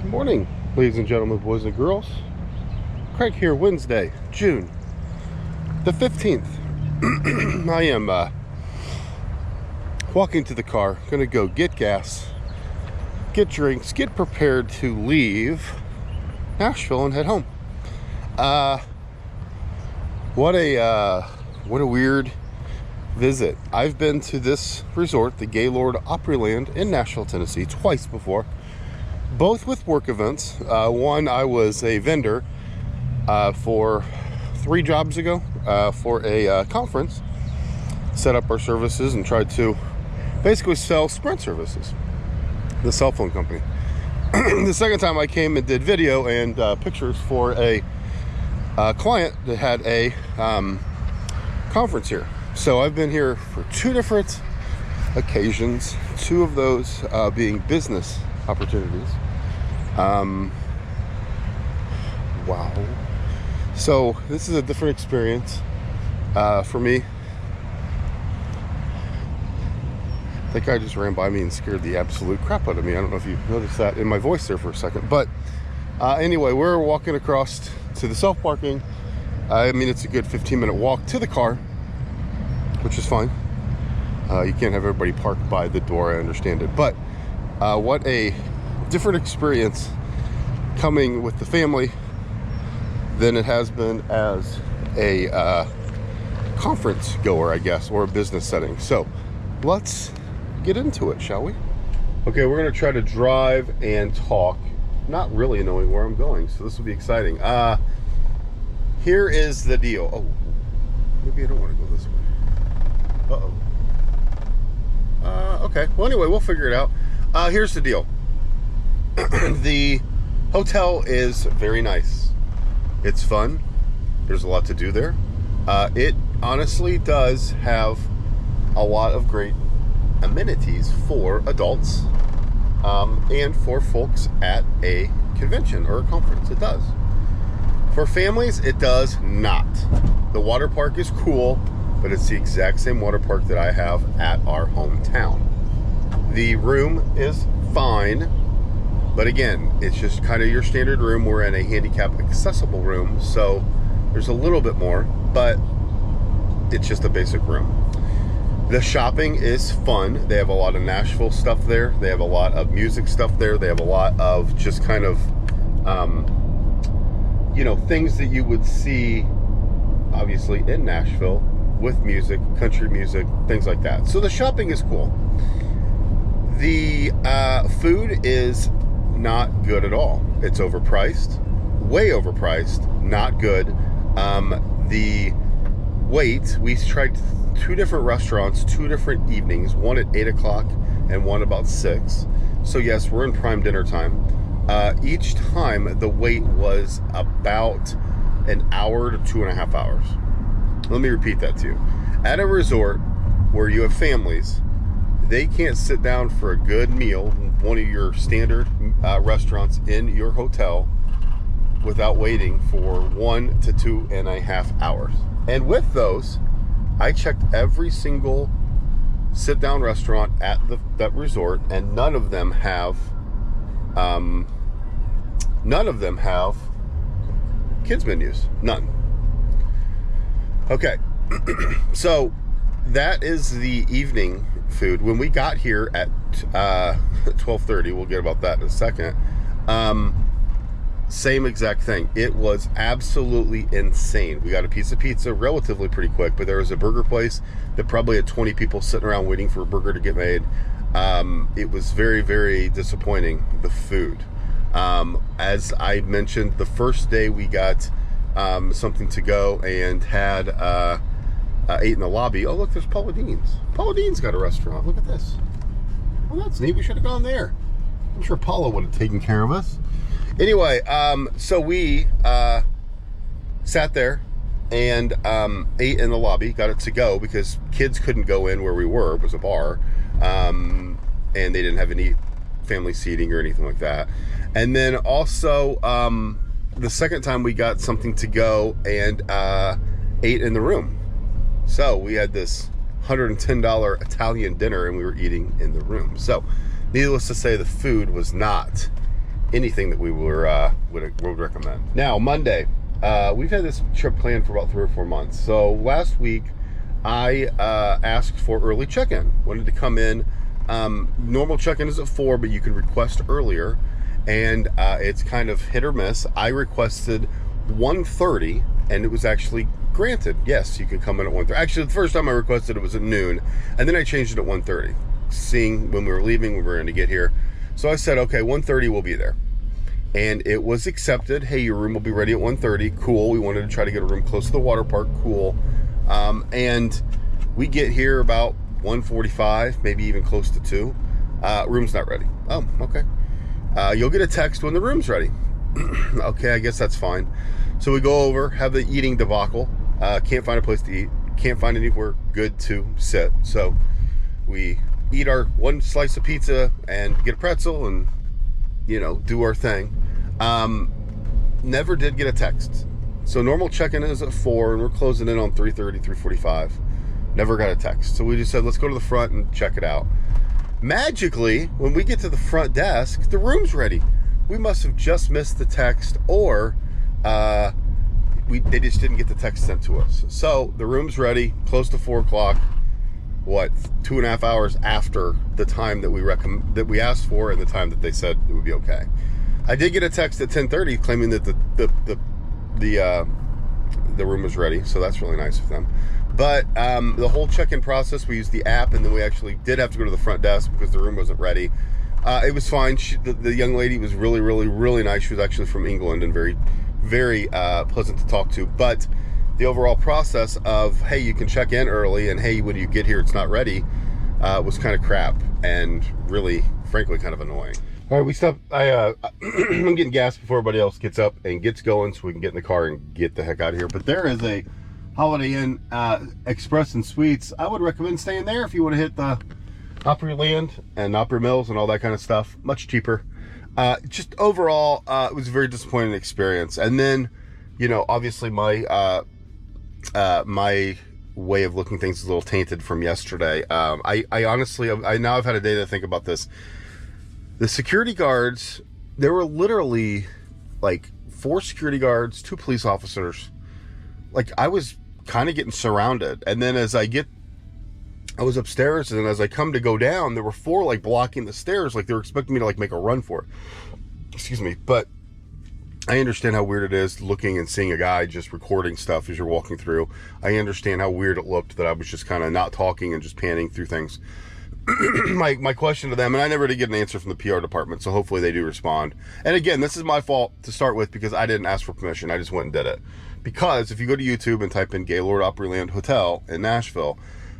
Good morning, ladies and gentlemen, boys and girls. Craig here, Wednesday, June the 15th. I am walking to the car, gonna go get gas, get drinks, get prepared to leave Nashville and head home. What a weird visit. I've been to this resort, the Gaylord Opryland in Nashville, Tennessee, twice before, both with work events. One, I was a vendor for 3 jobs ago for a conference, set up our services and tried to basically sell Sprint services, the cell phone company. The second time I came and did video and pictures for a client that had a conference here. So I've been here for 2 different occasions, 2 of those being business opportunities. Wow. So this is a different experience for me. That guy just ran by me and scared the absolute crap out of me. I don't know if you noticed that in my voice there for a second. But anyway, we're walking across to the self-parking. I mean, it's a good 15-minute walk to the car, which is fine. You can't have everybody parked by the door, I understand it. But what a different experience coming with the family than it has been as a conference goer, I guess, or a business setting. So let's get into it, shall we? Okay, we're gonna try to drive and talk, not really knowing where I'm going, so this will be exciting. Here is the deal. Oh, maybe I don't want to go this way. Okay, well anyway, we'll figure it out. Here's the deal. The hotel is very nice. It's fun. There's a lot to do there. It honestly does have a lot of great amenities for adults and for folks at a convention or a conference. It does. For families, it does not. The water park is cool, but it's the exact same water park that I have at our hometown. The room is fine, but again, it's just kind of your standard room. We're in a handicap accessible room, so there's a little bit more, but it's just a basic room. The shopping is fun. They have a lot of Nashville stuff there. They have a lot of music stuff there. They have a lot of just kind of, things that you would see, obviously, in Nashville with music, country music, things like that. So the shopping is cool. The food is not good at all. It's overpriced, way overpriced, not good. The wait, we tried 2 different restaurants, 2 different evenings, one at 8 o'clock and one about 6. So yes, we're in prime dinner time. Each time the wait was about an hour to 2.5 hours. Let me repeat that to you. At a resort where you have families, they can't sit down for a good meal, one of your standard restaurants in your hotel, without waiting for 1 to 2.5 hours. And with those, I checked every single sit-down restaurant at that resort, and none of them have kids menus. None. Okay, so that is the evening food. When we got here at 12:30, we'll get about that in a second. Same exact thing. It was absolutely insane. We got a piece of pizza relatively pretty quick, but there was a burger place that probably had 20 people sitting around waiting for a burger to get made. It was very, very disappointing, the food. As I mentioned, the first day we got something to go and had ate in the lobby. Oh, look, there's Paula Dean's. Paula Dean's got a restaurant. Look at this. Well, that's neat. We should have gone there. I'm sure Paula would have taken care of us. Anyway, so we sat there and ate in the lobby, got it to go because kids couldn't go in where we were. It was a bar, and they didn't have any family seating or anything like that. And then also, the second time we got something to go and ate in the room. So we had this $110 Italian dinner and we were eating in the room. So needless to say, the food was not anything that we would recommend. Now, Monday, we've had this trip planned for about 3 or 4 months. So last week, I asked for early check-in. Wanted to come in. Normal check-in is at 4, but you can request earlier, and it's kind of hit or miss. I requested 1:30, and it was actually granted. Yes, you can come in at 1:30. Actually, the first time I requested it was at noon, and then I changed it at 1:30, seeing when we were leaving, when we were going to get here. So I said, okay, 1:30 we'll be there. And it was accepted. Hey, your room will be ready at 1:30. Cool. We wanted to try to get a room close to the water park. Cool. And we get here about 1:45, maybe even close to 2. Room's not ready. Oh, okay. You'll get a text when the room's ready. Okay, I guess that's fine. So we go over, have the eating debacle. Can't find a place to eat. Can't find anywhere good to sit. So we eat our one slice of pizza and get a pretzel and, do our thing. Never did get a text. So normal check-in is at 4, and we're closing in on 3:30, 3:45. Never got a text. So we just said, let's go to the front and check it out. Magically, when we get to the front desk, the room's ready. We must have just missed the text, or they just didn't get the text sent to us. So the room's ready, close to 4 o'clock. 2.5 hours after the time that we asked for, and the time that they said it would be okay. I did get a text at 10:30 claiming that the room was ready, so that's really nice of them. But the whole check-in process, we used the app, and then we actually did have to go to the front desk because the room wasn't ready. It was fine. The young lady was really, really, really nice. She was actually from England and very, very pleasant to talk to. But the overall process of, hey, you can check in early, and hey, when you get here, it's not ready, was kind of crap and really, frankly, kind of annoying. All right, we stopped. I'm getting gas before everybody else gets up and gets going so we can get in the car and get the heck out of here. But there is a Holiday Inn Express and Suites. I would recommend staying there if you want to hit the Opryland and Opry Mills and all that kind of stuff. Much cheaper. Just overall, it was a very disappointing experience. And then, obviously my way of looking things is a little tainted from yesterday. I honestly, now I've had a day to think about this. The security guards, there were literally like 4 security guards, 2 police officers. Like, I was kind of getting surrounded. And then I was upstairs, and as I come to go down, there were 4 like blocking the stairs, like they were expecting me to like make a run for it. Excuse me. But I understand how weird it is looking and seeing a guy just recording stuff as you're walking through. I understand how weird it looked that I was just kind of not talking and just panning through things. My question to them, and I never did get an answer from the PR department, so hopefully they do respond. And again, this is my fault to start with because I didn't ask for permission. I just went and did it. Because if you go to YouTube and type in Gaylord Opryland Hotel in Nashville,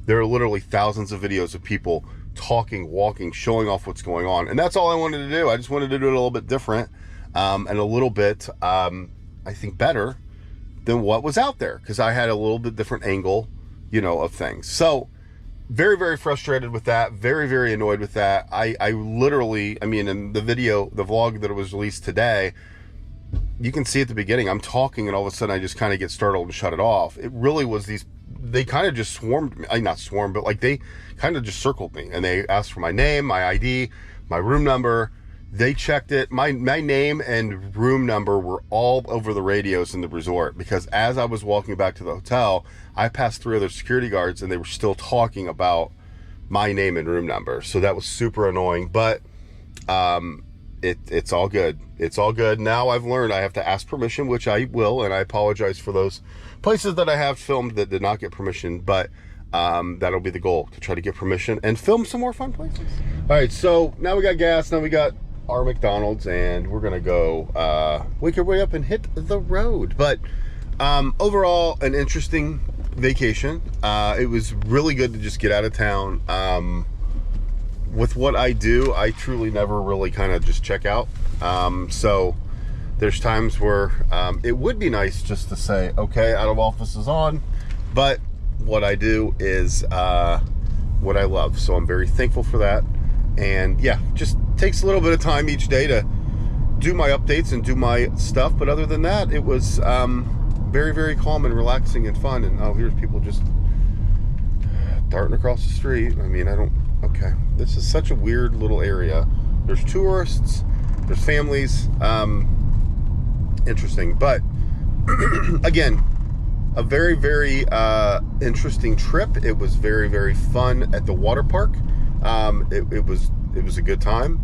there are literally thousands of videos of people talking, walking, showing off what's going on. And that's all I wanted to do. I just wanted to do it a little bit different and a little bit, I think, better than what was out there. Because I had a little bit different angle, of things. So very, very frustrated with that. Very, very annoyed with that. I literally, in the vlog that was released today, you can see at the beginning, I'm talking and all of a sudden I just kind of get startled and shut it off. It really was they kind of just swarmed me. Not swarmed, but like they kind of just circled me and they asked for my name, my ID, my room number. They checked it. My name and room number were all over the radios in the resort because as I was walking back to the hotel, I passed 3 other security guards and they were still talking about my name and room number. So that was super annoying, but it's all good. It's all good. Now I've learned I have to ask permission, which I will, and I apologize for those places that I have filmed that did not get permission, but that'll be the goal, to try to get permission and film some more fun places. All right, so now we got gas, now we got our McDonald's, and we're gonna go wake our way up and hit the road. But overall, an interesting vacation. It was really good to just get out of town. With what I do, I truly never really kind of just check out. So there's times where it would be nice just to say, okay, out of office is on, but what I do is what I love. So I'm very thankful for that. And yeah, just takes a little bit of time each day to do my updates and do my stuff. But other than that, it was very, very calm and relaxing and fun. And oh, here's people just darting across the street. Okay, this is such a weird little area. There's tourists, there's families. Interesting, but again, a very, very interesting trip. It was very, very fun at the water park. It was a good time.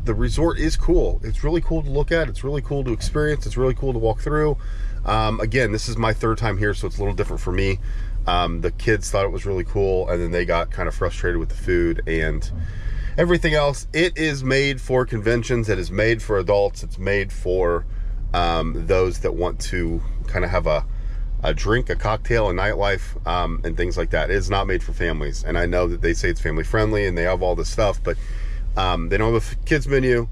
The resort is cool. It's really cool to look at. It's really cool to experience. It's really cool to walk through. Again, this is my third time here, so it's a little different for me. The kids thought it was really cool, and then they got kind of frustrated with the food and everything else. It is made for conventions. It is made for adults. It's made for those that want to kind of have a drink, a cocktail, a nightlife, and things like that. It is not made for families. And I know that they say it's family friendly and they have all this stuff, but they don't have a kids menu.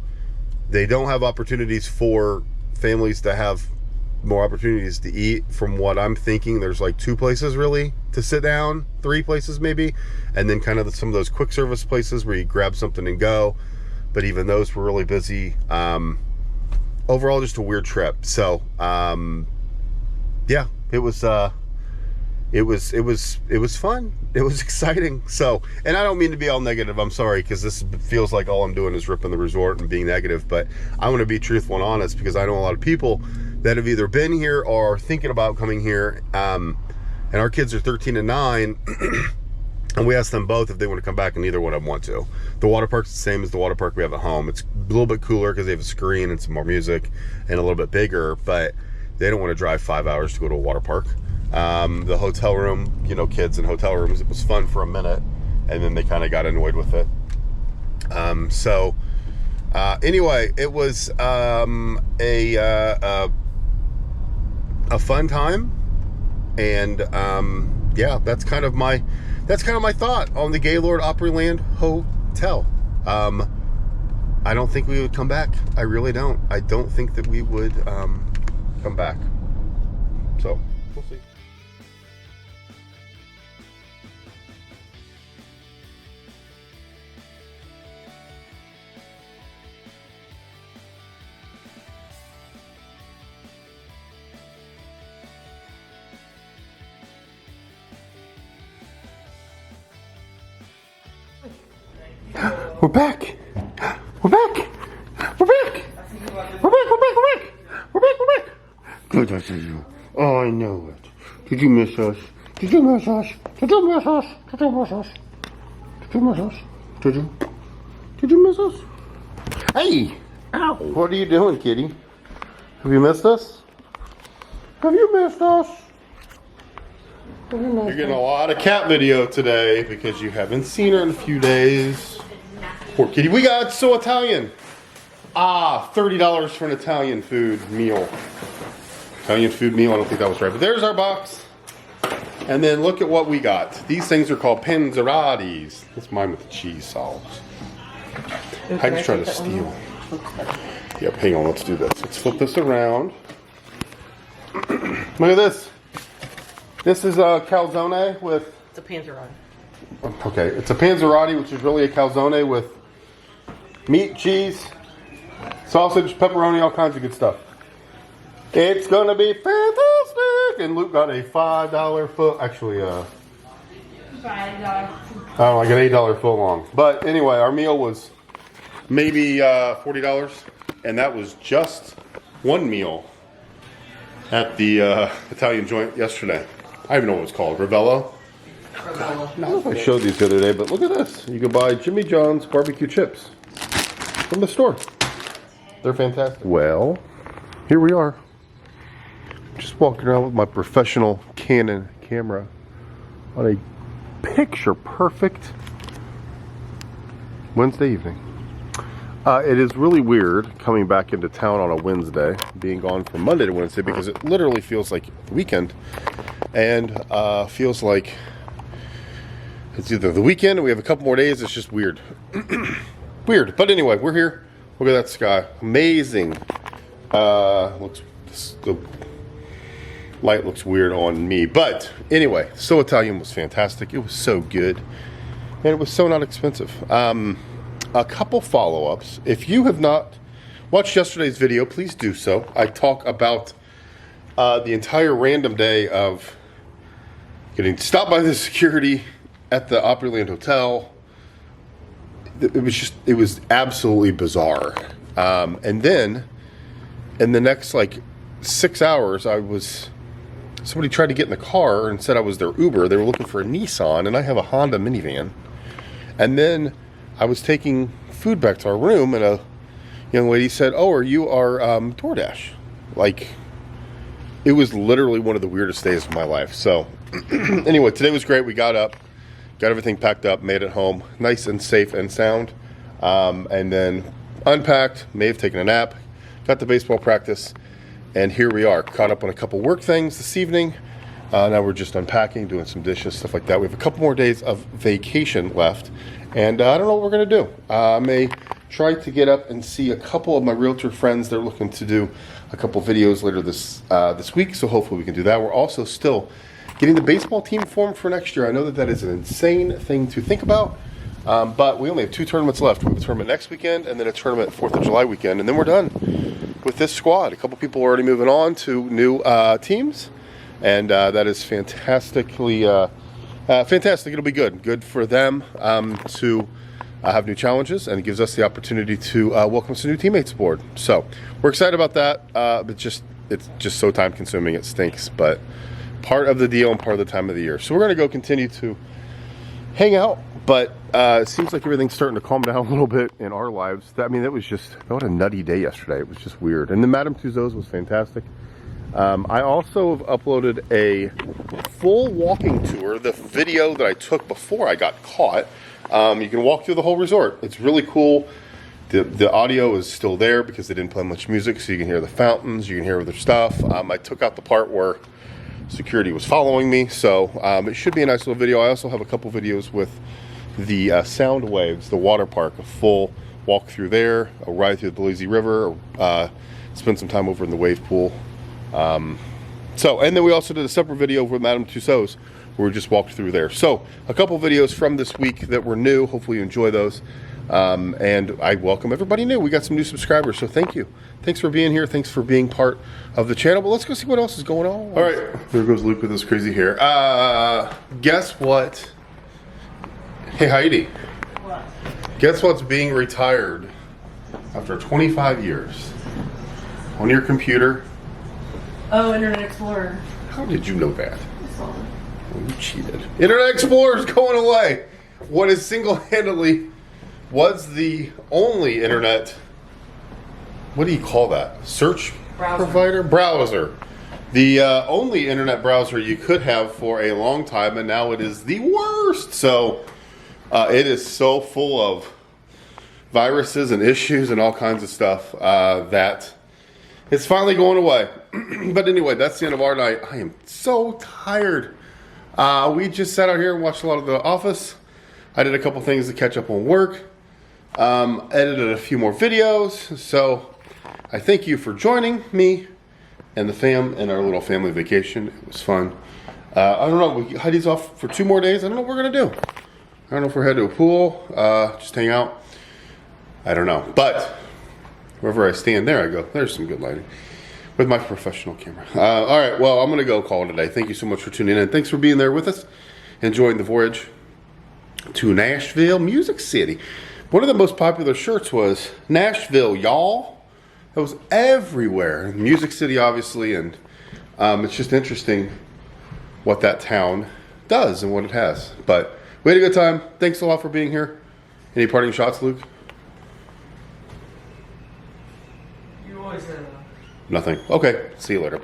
They don't have opportunities for families to have more opportunities to eat. From what I'm thinking, there's like 2 places really to sit down, 3 places maybe, and then kind of some of those quick service places where you grab something and go, but even those were really busy. Overall, just a weird trip. So yeah, it was fun. It was exciting. So, and I don't mean to be all negative, I'm sorry, because this feels like all I'm doing is ripping the resort and being negative, but I want to be truthful and honest, because I know a lot of people that have either been here or are thinking about coming here, and our kids are 13 and 9, and we asked them both if they want to come back, and neither one of them want to. The water park's the same as the water park we have at home. It's a little bit cooler because they have a screen and some more music, and a little bit bigger, but they don't want to drive 5 hours to go to a water park. The hotel room, you know, kids in hotel rooms, it was fun for a minute, and then they kind of got annoyed with it. Anyway, it was a fun time, and yeah, that's kind of my thought on the Gaylord Opryland Hotel. I don't think we would come back. I really don't. I don't think that we would come back. So we'll see. We're back. We're back. We're back. We're back. We're back. We're back. We're back. We're back. Good, I see you. Oh, I know it. Did you miss us? Did you miss us? Did you miss us? Did you miss us? Did you miss us? Did you? Did you miss us? Hey! Ow! What are you doing, kitty? Have you missed us? Have you missed us? You're getting a lot of cat video today because you haven't seen her in a few days. Poor kitty. We got so Italian. $30 for an Italian food meal. Italian food meal, I don't think that was right. But there's our box. And then look at what we got. These things are called panzerottis. That's mine with the cheese sauce. Hank's trying to steal. Yep, hang on, let's do this. Let's flip this around. Look at this. This is a calzone with... It's a panzerotti. Okay, it's a panzerotti, which is really a calzone with meat, cheese, sausage, pepperoni, all kinds of good stuff. It's gonna be fantastic! And Luke got a $5 foot, actually, $5. Oh, like an $8 foot long. But anyway, our meal was maybe $40, and that was just one meal at the Italian joint yesterday. I don't even know what it was called. Ravello? Ravello. I don't know if I showed these the other day, but look at this. You can buy Jimmy John's barbecue chips from the store. They're fantastic. Well, here we are. Just walking around with my professional Canon camera on a picture perfect Wednesday evening. It is really weird coming back into town on a Wednesday, being gone from Monday to Wednesday, because it literally feels like the weekend, and feels like it's either the weekend or we have a couple more days. It's just weird. Weird. But anyway, we're here. Look at that sky. Amazing. The light looks weird on me. But anyway, So Italian was fantastic. It was so good. And it was so not expensive. A couple follow-ups. If you have not watched yesterday's video, please do so. I talk about the entire random day of getting stopped by the security at the Opryland Hotel, it was absolutely bizarre. And then in the next like 6 hours, somebody tried to get in the car and said I was their Uber. They were looking for a Nissan, and I have a Honda minivan. And then I was taking food back to our room, and a young lady said, "Oh, are you our DoorDash?" Like, it was literally one of the weirdest days of my life. So anyway, today was great. We got up, got everything packed up, made it home nice and safe and sound, and then unpacked, may have taken a nap, got to baseball practice, and here we are, caught up on a couple work things this evening. Now we're just unpacking, doing some dishes, stuff like that. We have a couple more days of vacation left, and I don't know what we're gonna do. I may try to get up and see a couple of my realtor friends. They're looking to do a couple videos later this week, so hopefully we can do that. We're also still getting the baseball team formed for next year. I know that is an insane thing to think about, but we only have 2 tournaments left. We have a tournament next weekend, and then a tournament 4th of July weekend, and then we're done with this squad. A couple people are already moving on to new teams, and that is fantastically fantastic. It'll be good for them to have new challenges, and it gives us the opportunity to welcome some new teammates aboard. So we're excited about that. But it's just so time consuming, it stinks, but part of the deal and part of the time of the year. So we're going to go continue to hang out, but it seems like everything's starting to calm down a little bit in our lives. That was a nutty day yesterday. It was just weird. And the Madame Tussauds was fantastic. I also have uploaded a full walking tour, the video that I took before I got caught. You can walk through the whole resort. It's really cool. The audio is still there because they didn't play much music, so you can hear the fountains, you can hear other stuff. I took out the part where security was following me, so it should be a nice little video. I also have a couple videos with the Sound Waves, the water park, a full walk through there, a ride through the Belize River, spend some time over in the wave pool. And then we also did a separate video with Madame Tussauds where we just walked through there. So a couple videos from this week that were new. Hopefully you enjoy those. And I welcome everybody new. We got some new subscribers, so thank you. Thanks for being here. Thanks for being part of the channel. But let's go see what else is going on. All right, there goes Luke with his crazy hair. Guess what? Hey, Heidi. What? Guess what's being retired after 25 years? On your computer. Oh, Internet Explorer. How did you know that? I saw it. Oh, you cheated. Internet Explorer is going away. What is single-handedly was the only internet, what do you call that? Search browser. Provider? Browser. The only internet browser you could have for a long time, and now it is the worst. So it is so full of viruses and issues and all kinds of stuff that it's finally going away. But anyway, that's the end of our night. I am so tired. We just sat out here and watched a lot of The Office. I did a couple things to catch up on work. Edited a few more videos. So I thank you for joining me and the fam in our little family vacation. It was fun. I don't know. Heidi's off for 2 more days. I don't know what we're going to do. I don't know if we're headed to a pool, just hang out. I don't know. But wherever I stand there, I go, there's some good lighting with my professional camera. All right, well, I'm going to go call it a day. Thank you so much for tuning in. Thanks for being there with us, enjoying the voyage to Nashville, Music City. One of the most popular shirts was Nashville, y'all. That was everywhere. Music City, obviously, and it's just interesting what that town does and what it has. But we had a good time. Thanks a lot for being here. Any parting shots, Luke? You always say that. Nothing. Okay, see you later.